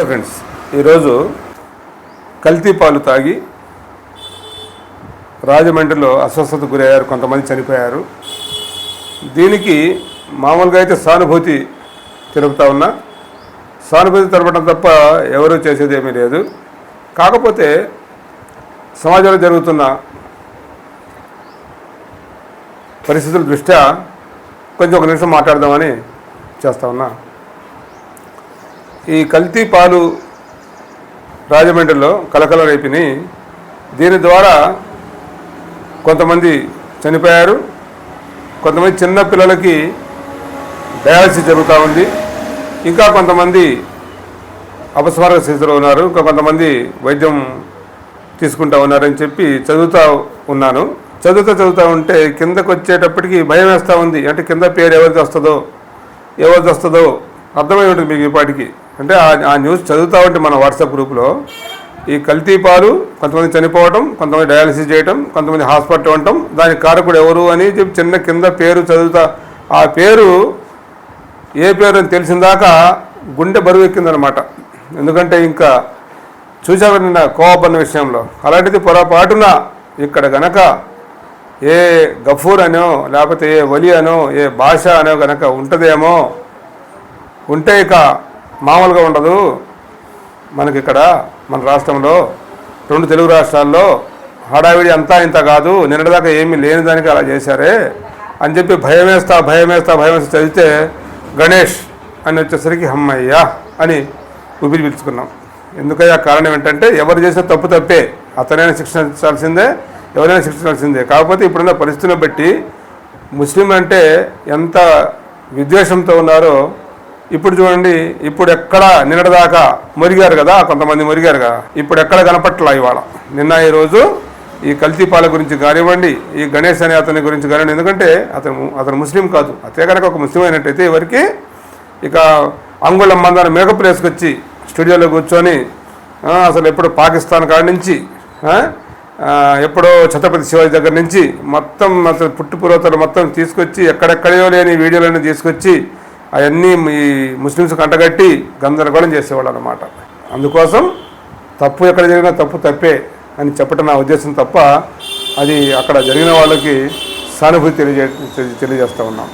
Friends, ఈరోజు కల్తీ పాలు తాగి రాజమండ్రిలో అస్వస్థతకు గురయ్యారు, కొంతమంది చనిపోయారు. దీనికి మామూలుగా అయితే సానుభూతి తెలుపుతా ఉన్నా. సానుభూతి తెలపడం తప్ప ఎవరూ చేసేది ఏమీ లేదు. కాకపోతే సమాజంలో జరుగుతున్న పరిస్థితుల దృష్ట్యా కొంచెం ఒక నిమిషం మాట్లాడదామని చేస్తా ఉన్నా. ఈ కల్తీ పాలు రాజమండ్రిలో కలకలం రేపినాయి. దీని ద్వారా కొంతమంది చనిపోయారు, కొంతమంది చిన్న పిల్లలకి డయాలసిస్ జరుగుతూ ఉంది, ఇంకా కొంతమంది అపస్మారక స్థితిలో ఉన్నారు, ఇంకా కొంతమంది వైద్యం తీసుకుంటూ ఉన్నారని చెప్పి చదువుతూ ఉన్నాను. చదువుతూ ఉంటే కిందకు వచ్చేటప్పటికి భయం వేస్తూ ఉంది. అంటే కింద పేరు ఎవరిది వస్తుందో అర్థమై ఉంటుంది మీకు ఈపాటికి. అంటే ఆ న్యూస్ చదువుతూ ఉంటే మన వాట్సాప్ గ్రూప్లో ఈ కల్తీ పాలు కొంతమంది చనిపోవటం, కొంతమంది డయాలసిస్ చేయటం, కొంతమంది హాస్పిటల్ ఉండటం, దానికి కారకుడు ఎవరు అని చెప్పి చిన్న కింద పేరు చదువుతా, ఆ పేరు ఏ పేరు అని తెలిసిందాకా గుండె బరువు ఎక్కిందనమాట. ఎందుకంటే ఇంకా చూసావు నిన్న కోపన్న విషయంలో. అలాంటిది పొరపాటున ఇక్కడ గనక ఏ గఫూర్ అనో లేకపోతే ఏ వలి అనో ఏ భాష అనో గనక ఉంటుందేమో, ఉంటే ఇక మామూలుగా ఉండదు. మనకి ఇక్కడ మన రాష్ట్రంలో 2 తెలుగు రాష్ట్రాల్లో హడావిడి అంతా ఇంత కాదు, నిన్నటిదాకా ఏమీ లేని దానికి అలా చేశారే అని చెప్పి భయం వేస్తా చదివితే గణేష్ అని వచ్చేసరికి హమ్మయ్యా అని ఊపిరి పీల్చుకున్నాం. ఎందుకయ్యా కారణం ఏంటంటే ఎవరు చేసిన తప్పే, అతనైనా శిక్షించాల్సిందే, ఎవరైనా శిక్షించాల్సిందే. కాకపోతే ఇప్పుడున్న పరిస్థితిని బట్టి ముస్లింలు అంటే ఎంత విద్వేషంతో ఉన్నారో ఇప్పుడు చూడండి. ఇప్పుడు ఎక్కడ నిన్నటిదాకా మురిగారు కదా, కొంతమంది మురిగారు కదా, ఇప్పుడు ఎక్కడ కనపట్లా ఇవాళ. నిన్న ఈరోజు ఈ కల్తీ పాల గురించి కానివ్వండి, ఈ గణేష్ అనే అతని గురించి కానివ్వండి. ఎందుకంటే అతను ముస్లిం కాదు. అతే కనుక ఒక ముస్లిం అయినట్టయితే ఎవరికి ఇక అంగుళం మందాన్ని మేకప్ వేసుకొచ్చి స్టూడియోలో కూర్చొని అసలు ఎప్పుడు పాకిస్తాన్ కాడి నుంచి ఎప్పుడో ఛత్రపతి శివాజీ దగ్గర నుంచి మొత్తం అసలు పుట్టుపూర్వతలు మొత్తం తీసుకొచ్చి ఎక్కడెక్కడో లేని వీడియోలన్నీ తీసుకొచ్చి అవన్నీ ఈ ముస్లిమ్స్ కంటగట్టి గందరగోళం చేసేవాళ్ళు అన్నమాట. అందుకోసం తప్పు ఎక్కడ జరిగినా తప్పే అని చెప్పడం నా ఉద్దేశం తప్ప అది అక్కడ జరిగిన వాళ్ళకి సానుభూతి తెలియజేస్తూ ఉన్నాం.